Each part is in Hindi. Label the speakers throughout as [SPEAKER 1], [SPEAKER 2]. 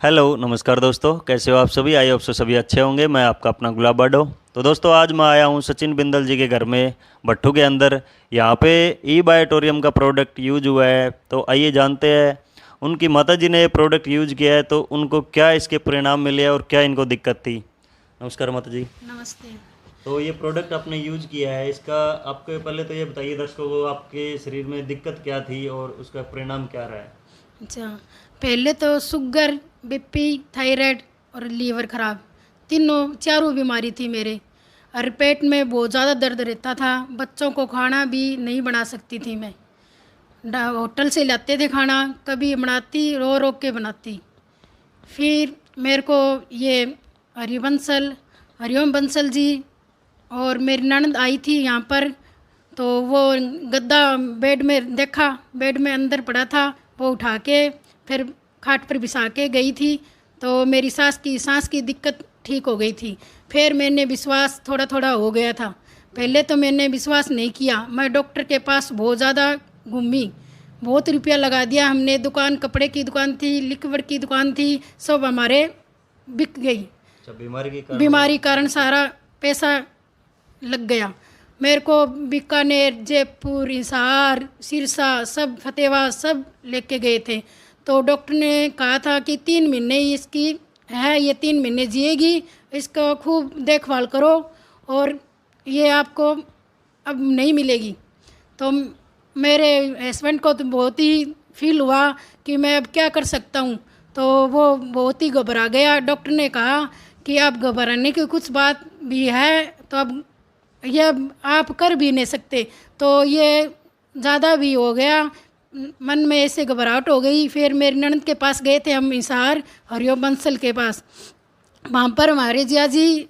[SPEAKER 1] हेलो नमस्कार दोस्तों, कैसे हो आप सभी। आई होप सभी अच्छे होंगे। मैं आपका अपना गुलाब बाडो। तो दोस्तों आज मैं आया हूँ सचिन बिंदल जी के घर में भट्टू के अंदर। यहाँ पे ई बायोटोरियम का प्रोडक्ट यूज हुआ है, तो आइए जानते हैं उनकी माता जी ने ये प्रोडक्ट यूज किया है तो उनको क्या इसके परिणाम मिले और क्या इनको दिक्कत थी। नमस्कार माता जी।
[SPEAKER 2] नमस्ते।
[SPEAKER 1] तो ये प्रोडक्ट आपने यूज किया है, इसका आपके पहले तो ये बताइए दर्शकों को आपके शरीर में दिक्कत क्या थी और उसका परिणाम क्या रहा है।
[SPEAKER 2] अच्छा, पहले तो शुगर, बीपी, थायराइड और लीवर खराब, तीनों चारों बीमारी थी मेरे। और पेट में बहुत ज़्यादा दर्द रहता था। बच्चों को खाना भी नहीं बना सकती थी मैं। होटल से लाते थे खाना, कभी बनाती रो रो के बनाती। फिर मेरे को ये हरिवंशल हरिओम बंसल जी और मेरी ननद आई थी यहाँ पर। तो वो गद्दा बेड में देखा, बेड में अंदर पड़ा था, वो उठा के फिर खाट पर बिछा के गई थी। तो मेरी सांस की दिक्कत ठीक हो गई थी। फिर मैंने विश्वास थोड़ा थोड़ा हो गया था। पहले तो मैंने विश्वास नहीं किया। मैं डॉक्टर के पास बहुत ज़्यादा घूमी, बहुत रुपया लगा दिया हमने। दुकान, कपड़े की दुकान थी, लिक्विड की दुकान थी, सब हमारे बिक गई।
[SPEAKER 1] अच्छा, बीमारी के कारण।
[SPEAKER 2] बीमारी कारण सारा पैसा लग गया। मेरे को बीकानेर, जयपुर, हिसार, सिरसा, सब फतेहबाद सब लेके गए थे। तो डॉक्टर ने कहा था कि 3 महीने इसकी है, ये 3 महीने जिएगी, इसका खूब देखभाल करो और ये आपको अब नहीं मिलेगी। तो मेरे हस्बैंड को तो बहुत ही फील हुआ कि मैं अब क्या कर सकता हूँ। तो वो बहुत ही घबरा गया। डॉक्टर ने कहा कि आप घबराने की कुछ बात भी है, तो अब ये आप कर भी नहीं सकते। तो ये ज़्यादा भी हो गया, मन में ऐसे घबराहट हो गई। फिर मेरी ननद के पास गए थे हम, हिसार हरिओम बंसल के पास। वहाँ पर हमारे जिया जी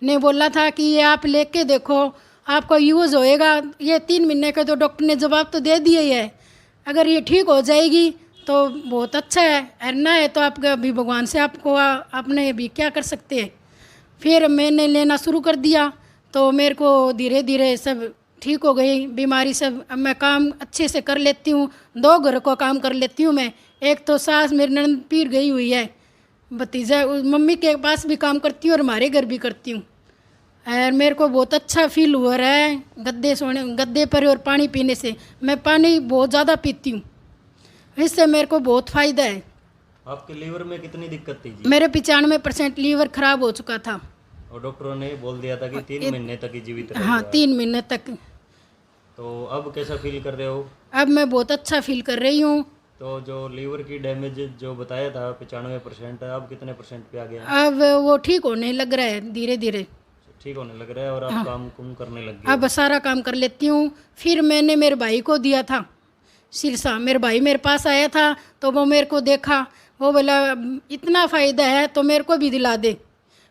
[SPEAKER 2] ने बोला था कि ये आप लेके देखो, आपको यूज़ होएगा। ये 3 महीने का तो डॉक्टर ने जवाब तो दे दिया ही है। अगर ये ठीक हो जाएगी तो बहुत अच्छा है, ना है तो आपका भी भगवान से आपको आपने भी क्या कर सकते हैं। फिर मैंने लेना शुरू कर दिया तो मेरे को धीरे धीरे सब ठीक हो गई बीमारी सब। अब मैं काम अच्छे से कर लेती हूँ, 2 घर को काम कर लेती हूँ मैं। एक तो सास मेरी ननद पीर गई हुई है, भतीजा मम्मी के पास भी काम करती हूँ और हमारे घर भी करती हूँ। और मेरे को बहुत अच्छा फील हो रहा है गद्दे पर और पानी पीने से। मैं पानी बहुत ज़्यादा पीती हूँ, इससे मेरे को बहुत फ़ायदा है।
[SPEAKER 1] आपके लीवर में कितनी दिक्कत थी जी।
[SPEAKER 2] मेरे 95% लीवर खराब हो चुका था।
[SPEAKER 1] और डॉक्टरों ने बोल दिया था कि 3 महीने तक ही जीवित
[SPEAKER 2] हाँ,
[SPEAKER 1] रहेगा।
[SPEAKER 2] 3 महीने तक।
[SPEAKER 1] तो अब कैसा फील कर रहे हो।
[SPEAKER 2] अब मैं बहुत अच्छा फील कर रही हूँ।
[SPEAKER 1] तो जो लीवर की डैमेज जो बताया था 95%, अब कितने परसेंट पे आ गया।
[SPEAKER 2] अब वो ठीक होने लग रहा है धीरे धीरे।
[SPEAKER 1] ठीक होने लग रहा है और आप
[SPEAKER 2] हाँ,
[SPEAKER 1] काम कुम करने लग गए
[SPEAKER 2] अब
[SPEAKER 1] हो।
[SPEAKER 2] सारा काम कर लेती हूँ। फिर मैंने मेरे भाई को दिया था सिरसा। मेरे भाई मेरे पास आया था तो वो मेरे को देखा, वो बोला इतना फ़ायदा है तो मेरे को भी दिला दे।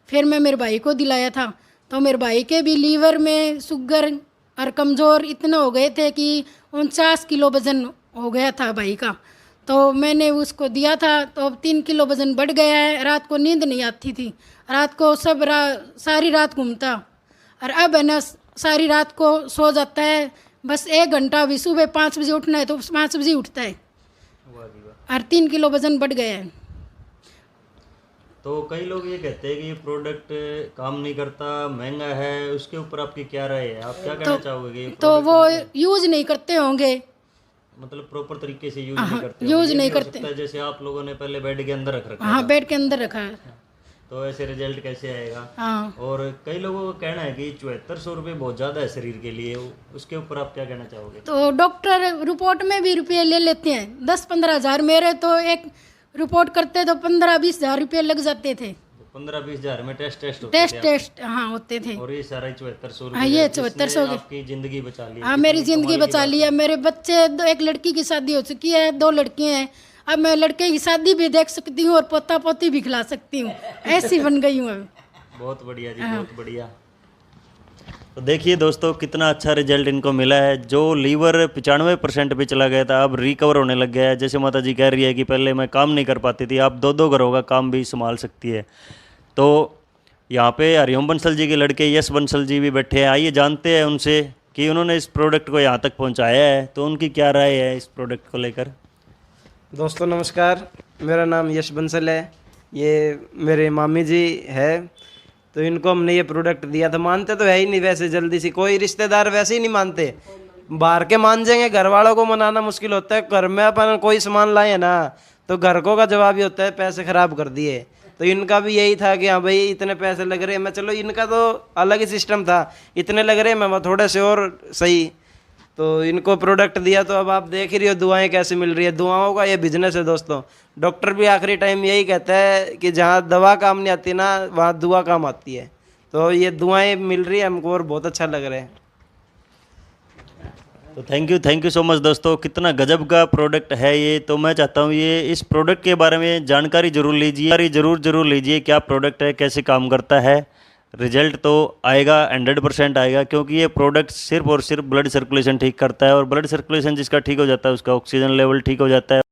[SPEAKER 2] फिर मैं मेरे भाई को दिलाया था। तो मेरे भाई के भी लीवर में शुगर और कमज़ोर इतना हो गए थे कि 49 किलो वज़न हो गया था भाई का। तो मैंने उसको दिया था तो अब 3 किलो वज़न बढ़ गया है। रात को नींद नहीं आती थी, रात को सारी रात घूमता। और अब है ना, सारी रात को सो जाता है, बस 1 घंटा भी। सुबह 5 बजे उठना है तो 5 बजे उठता है।
[SPEAKER 1] वाह जी वाह।
[SPEAKER 2] और 3 किलो वज़न बढ़ गया है।
[SPEAKER 1] तो कई लोग ये कहते हैं कि ये प्रोडक्ट काम नहीं करता, महंगा है, उसके ऊपर आपकी क्या राय है। आप क्या कहना चाहोगे कि ये
[SPEAKER 2] तो वो
[SPEAKER 1] प्रोडक्ट
[SPEAKER 2] यूज़ नहीं करते होंगे।
[SPEAKER 1] मतलब प्रॉपर तरीके से यूज नहीं
[SPEAKER 2] हाँ,
[SPEAKER 1] करते होंगे।
[SPEAKER 2] यूज़
[SPEAKER 1] ये
[SPEAKER 2] नहीं
[SPEAKER 1] भी हो
[SPEAKER 2] करते।
[SPEAKER 1] सकता है जैसे आप लोगों ने पहले बेड के अंदर रख रखा
[SPEAKER 2] हाँ,
[SPEAKER 1] था,
[SPEAKER 2] बेड के अंदर रखा है।
[SPEAKER 1] तो ऐसे रिजल्ट कैसे आएगा।
[SPEAKER 2] हाँ,
[SPEAKER 1] और कई लोगों का कहना है कि 7400 रुपये बहुत ज़्यादा है शरीर के लिए, उसके ऊपर आप क्या कहना चाहोगे।
[SPEAKER 2] तो डॉक्टर रिपोर्ट में भी रुपये ले लेते हैं, 10-15 हज़ार। मेरे तो एक रिपोर्ट करते तो 15-20 हज़ार रुपये लग जाते थे।
[SPEAKER 1] 15-20 हज़ार में टेस्ट टेस्ट होते
[SPEAKER 2] टेस्ट
[SPEAKER 1] थे आपके।
[SPEAKER 2] टेस्ट हाँ होते थे।
[SPEAKER 1] और ये सारा 7400
[SPEAKER 2] हाँ,
[SPEAKER 1] रुपये
[SPEAKER 2] ये
[SPEAKER 1] है
[SPEAKER 2] 7400
[SPEAKER 1] जिसने
[SPEAKER 2] के।
[SPEAKER 1] आपकी ज़िंदगी बचा ली है,
[SPEAKER 2] हाँ, मेरी
[SPEAKER 1] कितनी
[SPEAKER 2] ज़िंदगी
[SPEAKER 1] कमाल की
[SPEAKER 2] बचा
[SPEAKER 1] बात
[SPEAKER 2] ली है। मेरे बच्चे दो, एक लड़की की शादी हो चुकी है, 2 लड़कियाँ हैं। अब मैं लड़के की शादी भी देख सकती हूँ और पोता पोती भी खिला सकती हूँ, ऐसी बन गई हूँ अब।
[SPEAKER 1] बहुत बढ़िया जी,
[SPEAKER 2] हाँ,
[SPEAKER 1] बहुत बढ़िया। तो देखिए दोस्तों कितना अच्छा रिजल्ट इनको मिला है। जो लीवर 95% पे चला गया था अब रिकवर होने लग गया है। जैसे माता जी कह रही है कि पहले मैं काम नहीं कर पाती थी, आप 2-2 घरों का काम भी संभाल सकती है। तो यहाँ पे हरिओम बंसल जी के लड़के यश बंसल जी भी बैठे हैं। आइए जानते हैं उनसे कि उन्होंने इस प्रोडक्ट को यहाँ तक पहुँचाया है तो उनकी क्या राय है इस प्रोडक्ट को लेकर।
[SPEAKER 3] दोस्तों नमस्कार, मेरा नाम यश बंसल है। ये मेरे मामी जी है, तो इनको हमने ये प्रोडक्ट दिया था। मानते तो है ही नहीं वैसे जल्दी से, कोई रिश्तेदार वैसे ही नहीं मानते। बाहर के मान जाएंगे, घर वालों को मनाना मुश्किल होता है। घर में अपन कोई सामान लाए ना तो घर को का जवाब ही होता है पैसे खराब कर दिए। तो इनका भी यही था कि हाँ भाई इतने पैसे लग रहे हैं, मैं चलो इनका तो अलग ही सिस्टम था, इतने लग रहे हैं मैं थोड़े से और सही, तो इनको प्रोडक्ट दिया। तो अब आप देख ही रही हो दुआएं कैसे मिल रही है। दुआओं का ये बिजनेस है दोस्तों। डॉक्टर भी आखिरी टाइम यही कहता है कि जहाँ दवा काम नहीं आती ना वहाँ दुआ काम आती है। तो ये दुआएं मिल रही है हमको और बहुत अच्छा लग रहा है।
[SPEAKER 1] तो थैंक यू सो मच दोस्तों। कितना गजब का प्रोडक्ट है ये। तो मैं चाहता हूँ ये इस प्रोडक्ट के बारे में जानकारी जरूर लीजिए, जरूर लीजिए क्या प्रोडक्ट है, कैसे काम करता है। रिजल्ट तो आएगा, 100% आएगा, क्योंकि ये प्रोडक्ट सिर्फ और सिर्फ ब्लड सर्कुलेशन ठीक करता है। और ब्लड सर्कुलेशन जिसका ठीक हो जाता है उसका ऑक्सीजन लेवल ठीक हो जाता है।